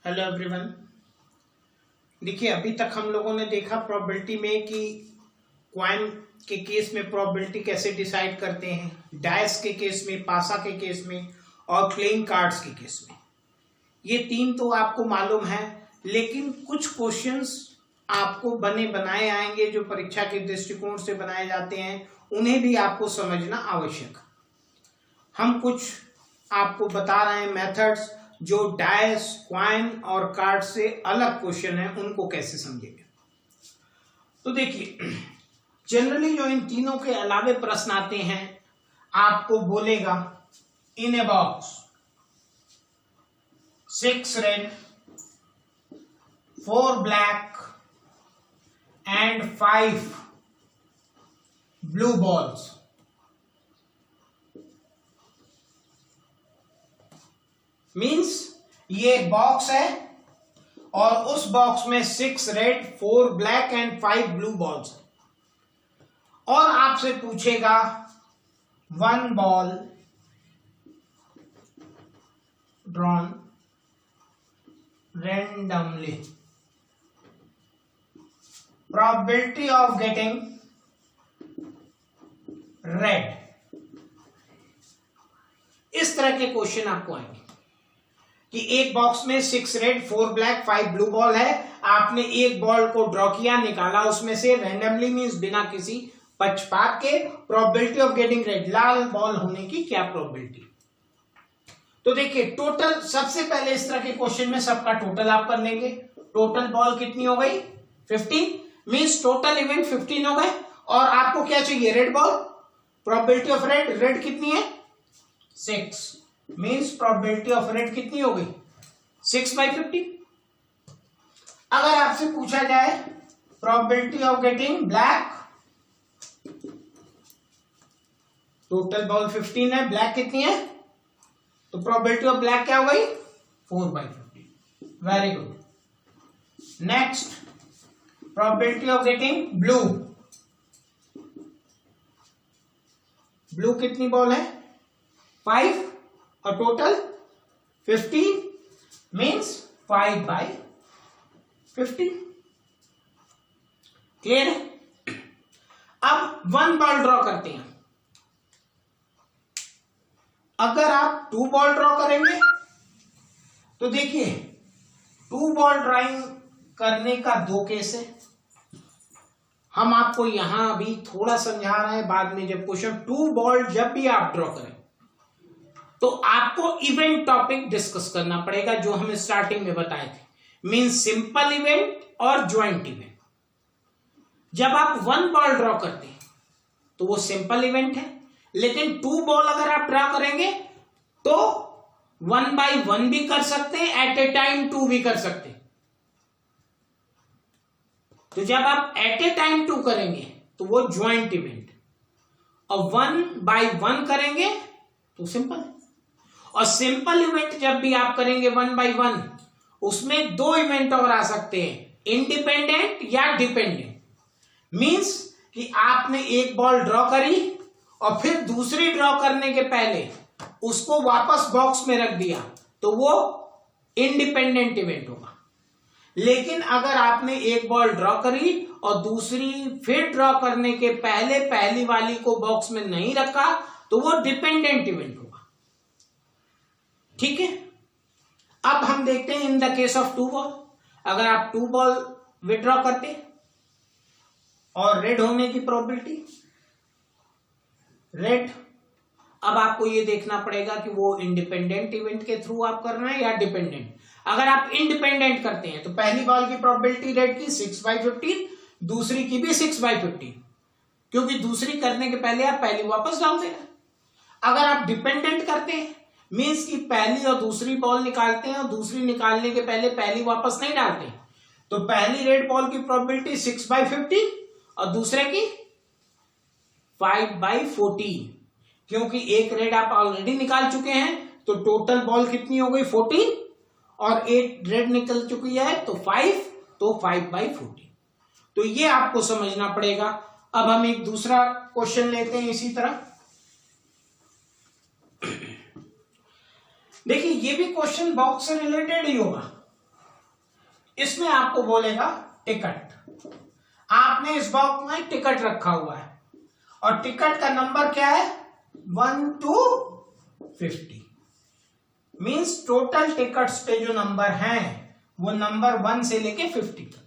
Hello everyone. देखिए, अभी तक हम लोगों ने देखा प्रोबेबिलिटी में कि क्वाइन के केस में प्रोबेबिलिटी कैसे डिसाइड करते हैं, डायस के केस में, पासा के केस में और प्लेइंग कार्ड्स के केस में। ये तीन तो आपको मालूम है, लेकिन कुछ क्वेश्चंस आपको बने बनाए आएंगे जो परीक्षा के दृष्टिकोण से बनाए जाते हैं, उन्हें भी आपको समझना आवश्यक। हम कुछ आपको बता रहे हैं मेथड्स जो डायस, क्वाइन और कार्ड से अलग क्वेश्चन है, उनको कैसे समझेंगे। तो देखिए, जनरली जो इन तीनों के अलावे प्रश्न आते हैं, आपको बोलेगा in a box 6 red 4 black and 5 blue balls. Means ये बॉक्स है और उस बॉक्स में 6 red 4 black and 5 blue balls है, और आपसे पूछेगा 1 ball drawn randomly, probability of getting red। इस तरह के क्वेश्चन आपको आएंगे कि एक बॉक्स में 6 रेड 4 ब्लैक 5 ब्लू बॉल है, आपने एक बॉल को ड्रॉ किया, निकाला उसमें से रैंडमली, मींस बिना किसी पक्षपात के, probability of getting red, Lal ball होने की क्या प्रोबेबिलिटी। तो देखिए, टोटल सबसे पहले इस तरह के क्वेश्चन में सबका टोटल आप कर लेंगे। टोटल बॉल कितनी हो गई 15, मींस टोटल इवेंट 15 हो गए। और आपको क्या चाहिए, red ball, probability of red, red कितनी है 6, मींस प्रोबेबिलिटी ऑफ रेड कितनी हो गई 6/50। अगर आपसे पूछा जाए probability of getting black, total ball 15 है, ब्लैक कितनी है, तो प्रोबेबिलिटी ऑफ ब्लैक क्या हो गई 4/50। Very good. Next, probability of getting blue, blue कितनी बॉल है 5 और टोटल 15, मीन्स 5/50। क्लियर है। अब 1 बॉल ड्रॉ करते हैं। अगर आप 2 बॉल ड्रॉ करेंगे तो देखिए, 2 बॉल ड्राइंग करने का 2 केस है। हम आपको यहां अभी थोड़ा समझा रहे हैं, बाद में जब क्वेश्चन 2 बॉल जब भी आप ड्रॉ करें तो आपको इवेंट टॉपिक डिस्कस करना पड़ेगा, जो हम स्टार्टिंग में बताए थे, मींस सिंपल इवेंट और ज्वाइंट इवेंट। जब आप 1 बॉल ड्रॉ करते हैं तो वो सिंपल इवेंट है, लेकिन 2 बॉल अगर आप ड्रॉ करेंगे तो 1/1 भी कर सकते हैं, एट ए टाइम 2 भी कर सकते हैं। तो जब आप एट ए टाइम 2 करेंगे तो वो ज्वाइंट इवेंट, और 1/1 करेंगे तो सिंपल है। और सिंपल इवेंट जब भी आप करेंगे 1/1, उसमें 2 इवेंट और आ सकते हैं, इंडिपेंडेंट या डिपेंडेंट। मींस कि आपने एक बॉल ड्रॉ करी और फिर दूसरी ड्रॉ करने के पहले उसको वापस बॉक्स में रख दिया, तो वो इंडिपेंडेंट इवेंट होगा। लेकिन अगर आपने एक बॉल ड्रॉ करी और दूसरी फिर ड्रॉ करने के पहले पहली वाली को बॉक्स में नहीं रखा, तो वो डिपेंडेंट इवेंट होगा। ठीक है। अब हम देखते हैं in the case of 2 ball. अगर आप 2 बॉल विड्रॉ करते और रेड होने की प्रोबेबिलिटी रेड, अब आपको ये देखना पड़ेगा कि वो इंडिपेंडेंट इवेंट के थ्रू आप कर रहे हैं या डिपेंडेंट। अगर आप इंडिपेंडेंट करते हैं तो पहली बॉल की प्रोबेबिलिटी रेड की 6/15, दूसरी की भी 6/15, क्योंकि दूसरी करने के पहले आप पहली वापस डाल देना। अगर आप डिपेंडेंट करते हैं, मीन्स की पहली और दूसरी बॉल निकालते हैं और दूसरी निकालने के पहले पहली वापस नहीं डालते, तो पहली रेड बॉल की प्रोबेबिलिटी 6/15 और दूसरे की 5/14, क्योंकि एक रेड आप ऑलरेडी निकाल चुके हैं, तो टोटल बॉल कितनी हो गई 14, और एक रेड निकल चुकी है तो 5, तो 5/14। तो ये आपको समझना पड़ेगा। अब हम एक दूसरा क्वेश्चन लेते हैं इसी तरह। देखिए ये भी क्वेश्चन बॉक्स से रिलेटेड ही होगा, इसमें आपको बोलेगा टिकट, आपने इस बॉक्स में टिकट रखा हुआ है और टिकट का नंबर क्या है 1 to 50, मींस टोटल टिकट्स पे जो नंबर हैं वो नंबर 1 से लेके 50 तक।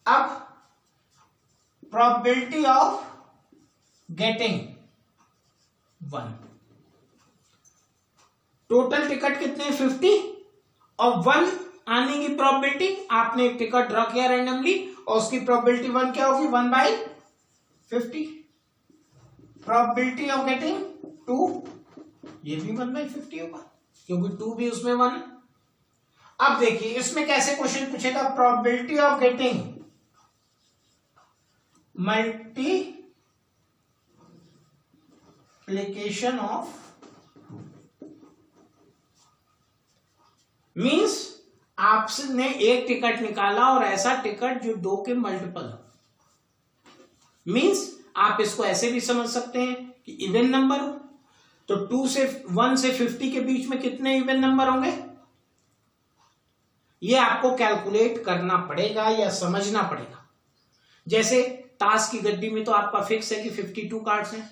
अब probability of getting 1, total ticket कितने 50 और 1 आने की प्रोबेबिलिटी, आपने एक टिकट ड्रॉ किया रैंडमली और उसकी प्रोबेबिलिटी 1 क्या होगी 1/50। प्रोबेबिलिटी ऑफ गेटिंग 2, ये भी 1/50 होगा क्योंकि 2 भी उसमें 1। अब देखिए इसमें कैसे क्वेश्चन पूछेगा, probability of getting multiplication of, means आपने एक टिकट निकाला और ऐसा टिकट जो 2 के मल्टीपल, मींस आप इसको ऐसे भी समझ सकते हैं कि इवन नंबर हो तो 1 से 50 के बीच में कितने इवन नंबर होंगे, ये आपको कैलकुलेट करना पड़ेगा या समझना पड़ेगा। जैसे ताश की गड्डी में तो आपका फिक्स है कि 52 कार्ड्स हैं,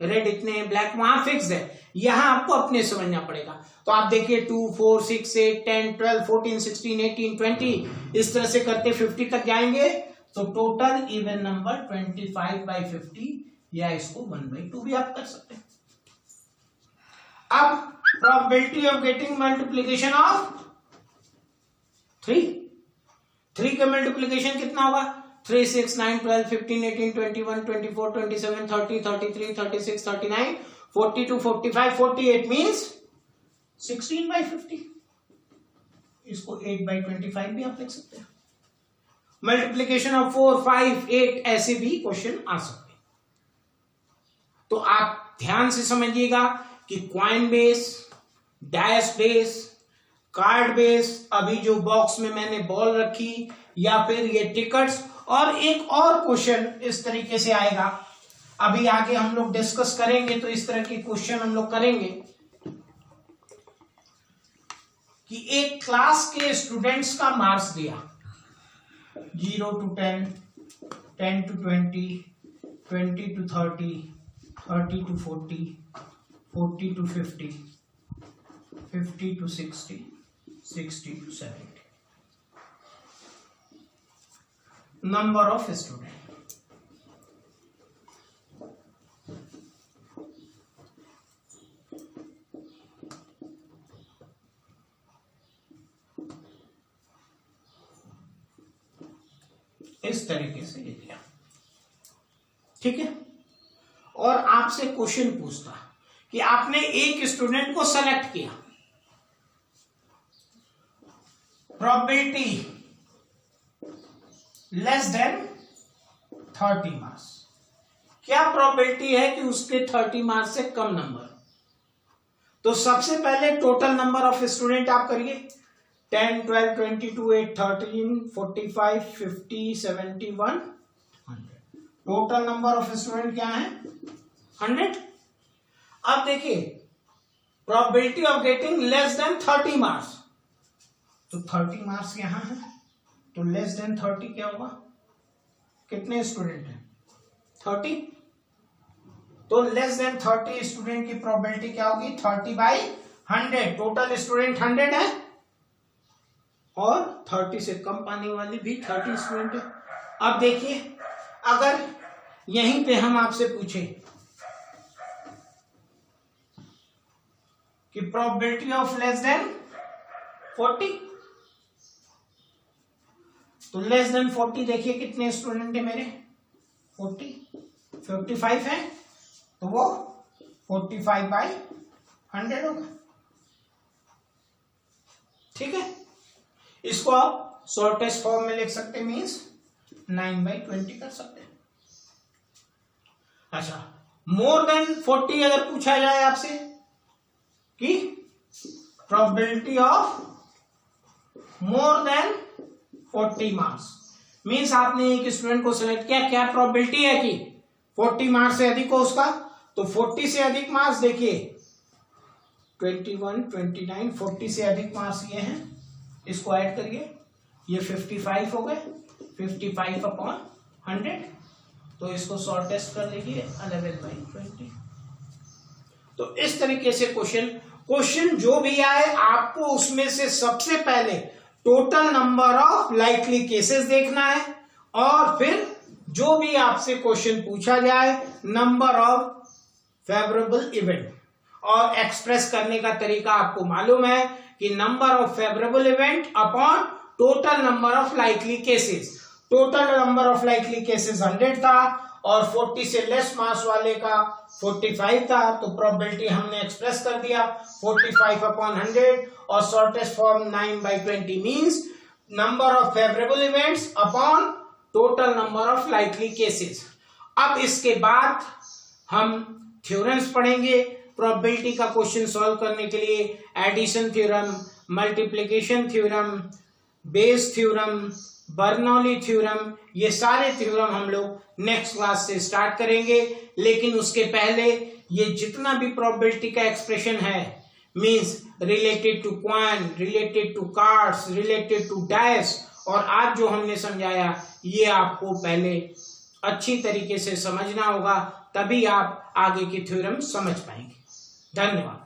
रेड इतने हैं, ब्लैक वहां फिक्स है, यहां आपको अपने समझना पड़ेगा। तो आप देखिए 2, 4, 6, 8, 10, 12, 14, 16, 18, 20 इस तरह से करते 50 तक जाएंगे तो टोटल इवन नंबर 25/50 या इसको 1/2 भी आप कर सकते हैं। अब probability of getting multiplication of 3 का मल्टीप्लिकेशन कितना होगा 3, 6, 9, 12, 15, 18, 21, 24, 27, 30, 33, 36, 39, 42, 45, 48 मींस 16/50, इसको 8/25 भी आप लिख सकते हैं। मल्टीप्लिकेशन ऑफ 4, 5, 8 ऐसे भी क्वेश्चन आ सकते हैं। तो आप ध्यान से समझिएगा कि coin base, dash base, card base, अभी जो बॉक्स में मैंने बॉल रखी या फिर ये टिकट्स, और एक और क्वेश्चन इस तरीके से आएगा, अभी आगे हम लोग डिस्कस करेंगे तो इस तरह के क्वेश्चन हम लोग करेंगे कि एक क्लास के स्टूडेंट्स का मार्क्स दिया 0 to 10, 10 to 20, 20 to 30, 30 to 40, 40 to 50, 50 to 60, 60 to 70. Number of students. इस तरीके से लिख लिया, ठीक है। और आपसे क्वेश्चन पूछता कि आपने एक स्टूडेंट को सेलेक्ट किया, प्रोबेबिलिटी लेस देन 30 मार्क्स, क्या प्रोबेबिलिटी है कि उसके 30 मार्क्स से कम नंबर। तो सबसे पहले टोटल नंबर ऑफ स्टूडेंट आप करिए 10, 12, 22, 8, 13, 45, 50, 71, 100। टोटल नंबर ऑफ स्टूडेंट क्या है 100। अब देखिए probability of getting less than 30 marks, तो 30 मार्क्स यहां है, तो लेस देन 30 क्या होगा, कितने स्टूडेंट हैं 30, तो लेस देन 30 स्टूडेंट की प्रोबेबिलिटी क्या होगी 30/100। टोटल स्टूडेंट 100 है और 30 से कम पाने वाली भी 30 स्टूडेंट है। अब देखिए अगर यहीं पे हम आपसे पूछे कि प्रोबेबिलिटी ऑफ लेस देन 40, तो लेस देन 40 देखिए कितने स्टूडेंट है मेरे 40, 55 है तो वो 45/100 होगा, ठीक है। इसको आप शॉर्टेस्ट फॉर्म में लिख सकते हैं, मीन्स 9/20 कर सकते हैं। अच्छा, मोर देन 40 अगर पूछा जाए आपसे कि probability of more than 40 marks, means आपने एक स्टूडेंट को सिलेक्ट किया, क्या प्रोबेबिलिटी है कि 40 मार्क्स से अधिक हो उसका, तो 40 से अधिक मार्क्स देखिए 21, 29, 40 से अधिक मार्क्स ये हैं इसको ऐड करिए, ये 55 हो गए, 55/100। तो इसको शॉर्टेस्ट कर लीजिए 11/20। तो इस तरीके से क्वेश्चन जो भी आए आपको उसमें से सबसे पहले total number of likely cases देखना है, और फिर जो भी आपसे क्वेश्चन पूछा जाए नंबर ऑफ फेवरेबल इवेंट, और एक्सप्रेस करने का तरीका आपको मालूम है कि number of favourable event upon total number of likely cases. Total number of likely cases 100 था और 40 से लेस मास वाले का 45 था, तो प्रोबेबिलिटी हमने एक्सप्रेस कर दिया 45/100, और shortest form 9/20 means number of favourable events upon total number of likely cases. अब इसके बाद हम थ्योरम्स पढ़ेंगे प्रोबेबिलिटी का क्वेश्चन सॉल्व करने के लिए। Addition theorem, multiplication theorem, Bayes theorem, Bernoulli theorem, ये सारे थ्योरम हम लोग नेक्स्ट क्लास से स्टार्ट करेंगे। लेकिन उसके पहले ये जितना भी प्रोबेबिलिटी का एक्सप्रेशन है, means related to coin, related to cards, related to dice, और आज जो हमने समझाया ये आपको पहले अच्छी तरीके से समझना होगा, तभी आप आगे की थ्योरम समझ पाएंगे। धन्यवाद।